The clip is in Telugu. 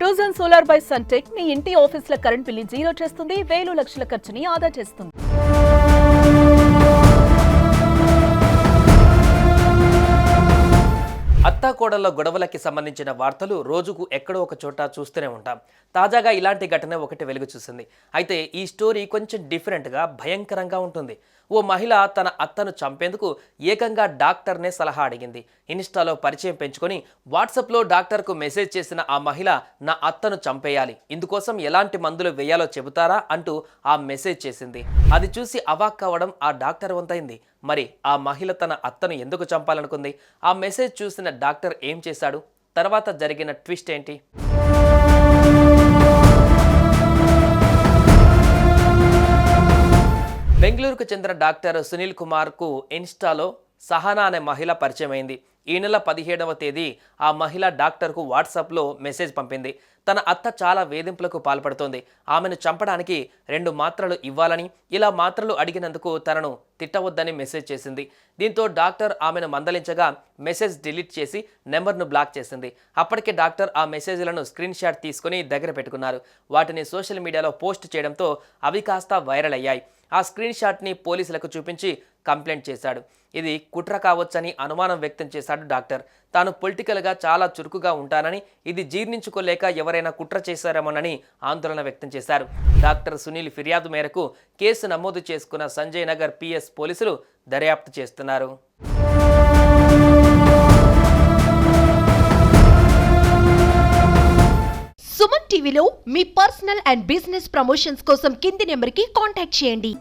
ట్రూజన్ సోలార్ బై సన్టెక్ మీ ఇంటి ఆఫీసుల కరెంట్ బిల్లు జీరో చేస్తుంది, వేలు లక్షల ఖర్చుని ఆదా చేస్తుంది. అత్తాకోడళ్ల గొడవలకి సంబంధించిన వార్తలు రోజుకు ఎక్కడో ఒక చోట చూస్తూనే ఉంటాం. తాజాగా ఇలాంటి ఘటన ఒకటి వెలుగు చూసింది. అయితే ఈ స్టోరీ కొంచెం డిఫరెంట్గా భయంకరంగా ఉంటుంది. ఓ మహిళ తన అత్తను చంపేందుకు ఏకంగా డాక్టర్నే సలహా అడిగింది. ఇన్స్టాలో పరిచయం పెంచుకొని వాట్సాప్లో డాక్టర్కు మెసేజ్ చేసిన ఆ మహిళ, నా అత్తను చంపేయాలి, ఇందుకోసం ఎలాంటి మందులు వేయాలో చెబుతారా అంటూ ఆ మెసేజ్ చేసింది. అది చూసి అవాక్ కావడం ఆ డాక్టర్ వంతైంది. మరి ఆ మహిళ తన అత్తను ఎందుకు చంపాలనుకుంది? ఆ మెసేజ్ చూసిన డాక్టర్ ఏం చేశాడు? తర్వాత జరిగిన ట్విస్ట్ ఏంటి? బెంగళూరుకు చెందిన డాక్టర్ సునీల్ కుమార్కు ఇన్స్టాలో సహనా అనే మహిళ పరిచయం అయింది. ఈ నెల 17వ తేదీ ఆ మహిళ డాక్టర్కు వాట్సాప్లో మెసేజ్ పంపింది. తన అత్త చాలా వేధింపులకు పాల్పడుతోంది, ఆమెను చంపడానికి 2 మాత్రలు ఇవ్వాలని, ఇలా మాత్రలు అడిగినందుకు తనను తిట్టవద్దని మెసేజ్ చేసింది. దీంతో డాక్టర్ ఆమెను మందలించగా మెసేజ్ డిలీట్ చేసి నెంబర్ను బ్లాక్ చేసింది. అప్పటికే డాక్టర్ ఆ మెసేజ్లను స్క్రీన్ షాట్ తీసుకుని దగ్గర పెట్టుకున్నారు. వాటిని సోషల్ మీడియాలో పోస్ట్ చేయడంతో అవి కాస్త వైరల్ అయ్యాయి. ఆ స్క్రీన్ షాట్ని పోలీసులకు చూపించి కంప్లైంట్ చేశాడు. ఇది కుట్ర కావచ్చని అనుమానం వ్యక్తం చేశాడు డాక్టర్. తాను పొలిటికల్గా చాలా చురుకుగా ఉంటానని, ఇది జీర్ణించుకోలేక ఎవరైనా కుట్ర చేశారేమోనని ఆందోళన వ్యక్తం చేశారు. డాక్టర్ సునీల్ ఫిర్యాదు మేరకు కేసు నమోదు చేసుకున్న సంజయ్ నగర్ పిఎస్ పోలీసులు దర్యాప్తు చేస్తున్నారు. సుమన్ టీవీలో మీ పర్సనల్ అండ్ బిజినెస్ ప్రమోషన్స్ కోసం కింది నెంబర్కి కాంటాక్ట్ చేయండి.